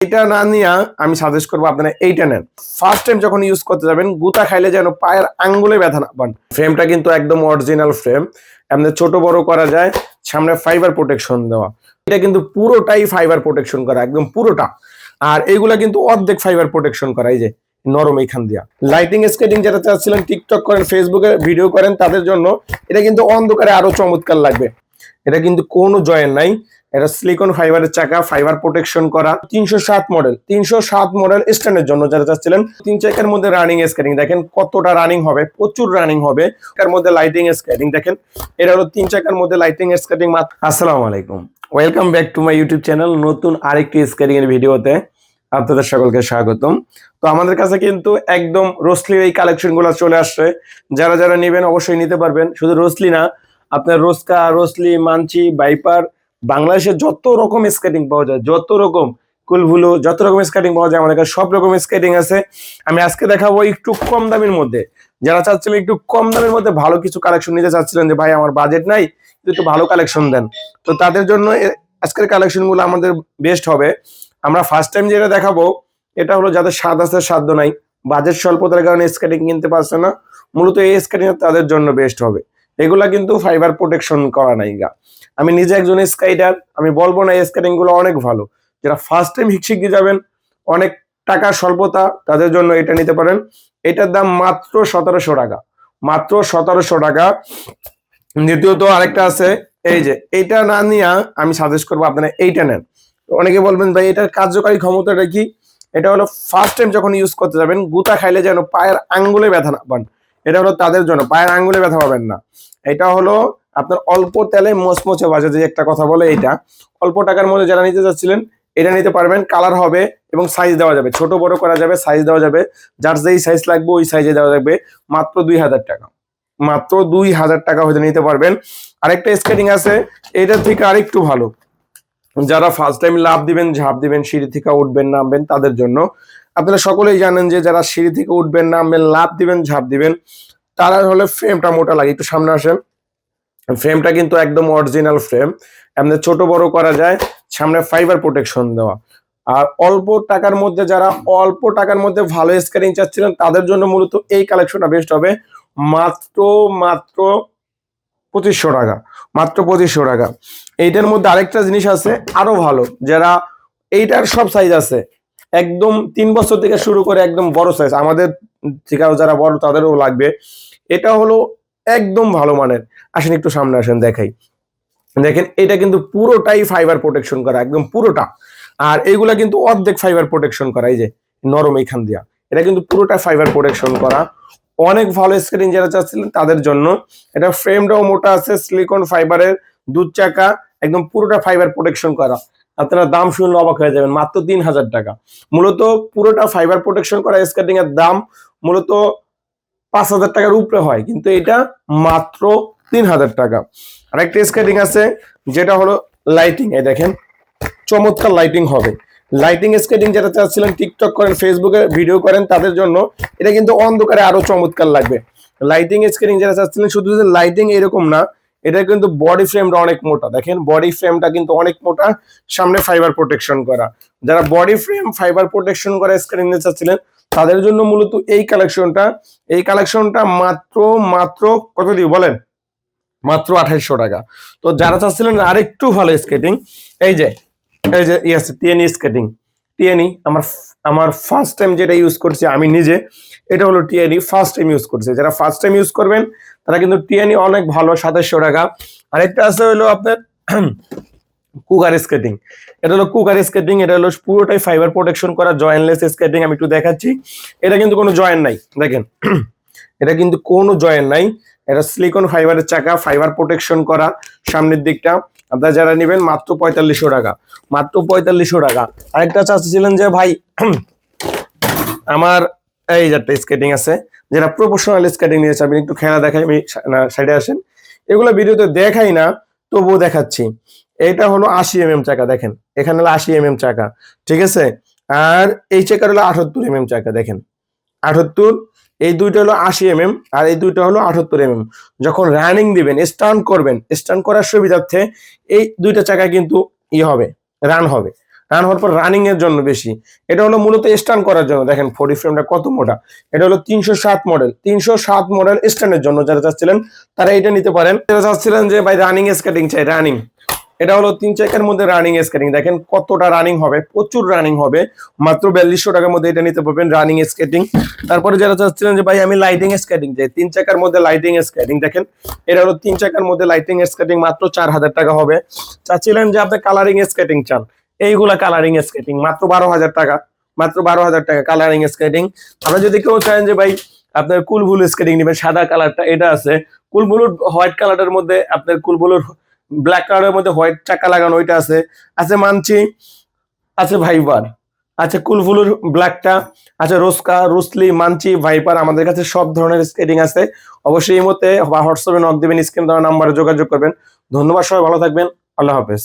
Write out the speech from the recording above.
এইটা না নিয়ে আমি সাজেস্ট করবো আপনারা এইটা নেন। ফার্স্ট টাইম যখন ইউজ করতে যাবেন গুতা খাইলে যেন পায়ের আঙ্গুলে ব্যথা না পান। ফ্রেমটা কিন্তু একদম অরিজিনাল ফ্রেম, এমনি ছোট বড় করা যায়, সামনে ফাইবার প্রোটেকশন দেওয়া। এটা কিন্তু পুরোটাই ফাইবার প্রোটেকশন করা, একদম পুরোটা। আর এইগুলা কিন্তু অর্ধেক ফাইবার প্রোটেকশন করা, এই যে নরম এইখান দিয়া। লাইটিং স্কেটিং যেটা চাচ্ছিলেন, টিকটক করেন, ফেসবুকে ভিডিও করেন, তাদের জন্য এটা কিন্তু অন্ধকারে আরো চমৎকার লাগবে। এটা কিন্তু কোনো জয়েন্ট নাই, এটা সিলিকন ফাইবারের চাকা, ফাইবার প্রোটেকশন করা। 307 মডেল স্ট্যান্ডের জন্য যারা চাচ্ছিলেন। 3 চাকার মধ্যে রানিং স্কেটিং দেখেন কতটা রানিং হবে, প্রচুর রানিং হবে। এর মধ্যে লাইটিং স্কেটিং দেখেন, এটা হলো 3 চাকার মধ্যে লাইটিং স্কেটিং। আসসালামু আলাইকুম, welcome back to my YouTube channel. নতুন আরেকটি স্কেটিং এর ভিডিওতে আপনাদের সকলকে স্বাগতম। তো আমাদের কাছে কিন্তু একদম রোসলির এই কালেকশন গুলো চলে আসছে। যারা যারা নেবেন অবশ্যই নিতে পারবেন। শুধু রোসলি না, আপনার রোস্কা, রোসলি, মানচি, ভাইপার, বাংলাদেশে যত রকম স্কেটিং পাওয়া যায়, যত রকম কুলভুলো, যত রকম স্কেটিং পাওয়া যায় আমাদের কাছে সব রকম স্কেটিং আছে। আমি আজকে দেখাবো একটু কম দামের মধ্যে। যারা চাচ্ছিলেন একটু কম দামের মধ্যে ভালো কিছু কালেকশন নিতে চাচ্ছিলেন, যে ভাই আমার বাজেট নাই, একটু ভালো কালেকশন দেন, তো তাদের জন্য আজকের কালেকশন গুলো আমাদের বেস্ট হবে। আমরা ফার্স্ট টাইম যেটা দেখাবো, এটা হলো যাদের স্বাদ আছে, সাধ্য নাই, বাজেট স্বল্পতার কারণে স্কেটিং কিনতে পারছে না, মূলত এই স্কেটিং তাদের জন্য বেস্ট হবে। এগুলা কিন্তু ফাইবার প্রোটেকশন করা নাই গা। আমি নিজে একজন স্কাইডার, আমি বলবো না এই স্কেটিং গুলো অনেক ভালো। যারা ফার্স্ট টাইম শিখে যাবেন, অনেক টাকা স্বল্পতা, তাদের জন্য এটা নিতে পারেন। এটার দাম মাত্র 1700 টাকা, মাত্র 1700 টাকা। দ্বিতীয়ত আরেকটা আছে, এই যে এইটা না নিয়ে আমি সাজেস্ট করবো আপনারা এইটা নেন। অনেকে বলবেন ভাই এটার কার্যকারী ক্ষমতাটা কি? এটা হলো ফার্স্ট টাইম যখন ইউজ করতে যাবেন গুতা খাইলে যেন পায়ের আঙ্গুলে ব্যথা না পান। এটা হলো তাদের জন্য, পায়ের আঙ্গুলে ব্যথা পাবেন না। এটা হলো আপনার অল্প তেলে মচমচে ভাজা, যে একটা কথা বলে, এইটা অল্প টাকার মধ্যে যারা নিতে চাচ্ছিলেন এটা নিতে পারবেন। কালার হবে এবং সাইজ দেওয়া যাবে, ছোট বড় করা যাবে, সাইজ দেওয়া যাবে, যার যেই সাইজ লাগবে ওই সাইজে দেওয়া যাবে। মাত্র 2000 টাকা, মাত্র 2000 টাকা হয়তো নিতে পারবেন। আরেকটা স্কেটিং আছে, এটার থেকে আরেকটু ভালো। যারা ফার্স্ট টাইম লাভ দিবেন, ঝাঁপ দিবেন, সিঁড়ি থেকে উঠবেন নামবেন, তাদের জন্য। আপনারা সকলেই জানেন যে যারা সিঁড়ি থেকে উঠবেন নামবেন, লাভ দিবেন, ঝাঁপ দিবেন, তারা হলে ফ্রেমটা মোটা লাগে। একটু সামনে আসেন। ফ্রেমটা কিন্তু একদম অরিজিনাল ফ্রেম, এমনি ছোট বড় করা যায়, সামনে ফাইবার প্রোটেকশন দেওয়া। আর অল্প টাকার মধ্যে, যারা অল্প টাকার মধ্যে ভালো স্কেটিং চাচ্ছিলেন, তাদের জন্য মূলত এই কালেকশনটা বেস্ট হবে। মাত্র মাত্র 2500 টাকা, মাত্র 2500 টাকা। এইটার মধ্যে আরেকটা জিনিস আছে আরো ভালো, যারা এইটার সব সাইজ আছে, একদম 3 বছর থেকে শুরু করে একদম বড় সাইজ, আমাদের থেকেও যারা বড় তাদেরও লাগবে। এটা হলো একদম ভালো মানের। আসেন একটু সামনে আসেন, দেখাই। দেখেন এটা কিন্তু পুরোটাই ফাইবার প্রোটেকশন করা, একদম পুরোটা। আর এইগুলা কিন্তু অর্ধেক ফাইবার প্রোটেকশন করা, এই যে নরম এইখান দিয়া। এটা কিন্তু পুরোটা ফাইবার প্রোটেকশন করা। অনেক ভালো স্কেটিং যারা চাচ্ছিলেন তাদের জন্য। এটা ফ্রেমটাও মোটা আছে, সিলিকন ফাইবারের, 2 চাকা, একদম পুরোটা ফাইবার প্রোটেকশন করা। আপনারা দাম শুনলে অবাক হয়ে যাবেন, মাত্র 3000 টাকা। মূলত পুরোটা ফাইবার প্রোটেকশন করা স্কেটিং এর দাম মূলত 5000 টাকার উপরে হয়, কিন্তু এটা মাত্র 3000 টাকা। আরেকটা স্কেটিং আছে, যেটা হলো লাইটিং। এই দেখেন চমৎকার লাইটিং হবে। লাইটিং স্কেটিং যারা চাচ্ছিলেন, টিকটক করেন, ফেসবুকে ভিডিও করেন, তাদের জন্য এটা কিন্তু অন্ধকারে আরো চমৎকার লাগবে। লাইটিং স্কেটিং যারা চাচ্ছিলেন, শুধু যে লাইটিং এরকম না, এটা কিন্তু বডি ফ্রেমটা অনেক মোটা। দেখেন বডি ফ্রেমটা কিন্তু অনেক মোটা, সামনে ফাইবার প্রোটেকশন করা। যারা বডি ফ্রেম ফাইবার প্রোটেকশন করা স্কেটিং নিতে চাচ্ছিলেন, তাদের জন্য মূলত এই কালেকশনটা মাত্র মাত্র কত দিয়ে বলেন? মাত্র 2800 টাকা। তো যারা চাচ্ছিলেন আরেকটু ভালো স্কেটিং, এই যে টিএনই স্কেটিং। টিএনই আমার ফার্স্ট টাইম যেটা ইউজ করছি আমি নিজে, এটা হলো টিএনই, ফার্স্ট টাইম ইউজ করছি। যারা ফার্স্ট টাইম ইউজ করবেন তারা কিন্তু টিএনই অনেক ভালো, 2700 টাকা। আরেকটা আছে হলো আপনার কুগার স্কেটিং। এটা হলো কুগার স্কেটিং, এটা হলো পুরোটাই ফাইবার প্রোটেকশন করা, জয়েন্টলেস স্কেটিং। আমি একটু দেখাচ্ছি, এটা কিন্তু কোনো জয়েন্ট নাই, দেখেন এটা কিন্তু কোনো জয়েন্ট নাই। এটা সিলিকন ফাইবারের চাকা, ফাইবার প্রোটেকশন করা সামনের দিকটা। আপনারা যারা নেবেন মাত্র 4500 টাকা, মাত্র 4500 টাকা। আরেকটা চাচ্ছিলেন যে ভাই আমার এই একটা স্কেটিং আছে, যারা প্রফেশনাল স্কেটিং নিয়ে চাবেন, একটু খেলা দেখাই, আমি সাইডে আসেন। এগুলো ভিডিওতে দেখাই না, তবুও দেখাচ্ছি। এটা হলো 80 চাকা, দেখেন এখানে হলো 80 চাকা, ঠিক আছে। আর এই চাকার হলো 78 চাকা, দেখেন 78। এই দুইটা হলো 80 আর এই দুইটা হলো 78। যখন রানিং দিবেন, স্টান্ট করবেন, স্টান্ট করার সুবিধার্থে এই দুইটা চাকা কিন্তু হবে, রান হবে। রান হওয়ার পর রানিং এর জন্য বেশি। এটা হলো মূলত স্টান করার জন্য। দেখেন 40 ফ্রেমটা কত মোটা। এটা হলো 307 মডেল, 307 মডেল স্টানের জন্য যারা চাচ্ছিলেন তারা এটা নিতে পারেন। যারা চাচ্ছিলেন যে ভাই রানিং স্কেটিং চাই, রানিং, এটা হলো 3 চাকার মধ্যে রানিং স্কেটিং। দেখেন কতটা রানিং হবে, প্রচুর রানিং হবে। মাত্র 4200 টাকার মধ্যে এটা নিতে পারবেন রানিং স্কেটিং। তারপরে যারা চাচ্ছিলেন যে ভাই আমি লাইটিং স্কেটিং চাই, 3 চাকার মধ্যে লাইটিং স্কেটিং, দেখেন এটা হলো 3 চাকার মধ্যে লাইটিং স্কেটিং, মাত্র 4000 টাকা হবে। চাচ্ছিলেন যে আপনি কালারিং স্কেটিং চান, এইগুলা কালারিং স্কেটিং মাত্র 12000 টাকা, মাত্র 12000 টাকা কালারিং স্কেটিং। আমরা যদি কেউ চান যে ভাই আপনার কুল ব্লু স্কেটিং নেবেন, সাদা কালারটা এটা আছে, কুল ব্লু হোয়াইট কালারের মধ্যে আপনার কুল ব্লুর ব্ল্যাক কালারের মধ্যে হোয়াইট চাকা লাগানো ওইটা আছে, আছে মানচি, আছে ভাইপার, আছে কুলফুলুর ব্ল্যাকটা, আছে রোস্কা, রুসলি, মানচি, ভাইপার। আমাদের কাছে সব ধরনের স্কেটিং আছে। অবশ্যই এই মতে বা হোয়াটসঅ্যাপে নক দিবেন, স্ক্রিন দেওয়া নাম্বারে যোগাযোগ করবেন। ধন্যবাদ, সবাই ভালো থাকবেন, আল্লাহ হাফেজ।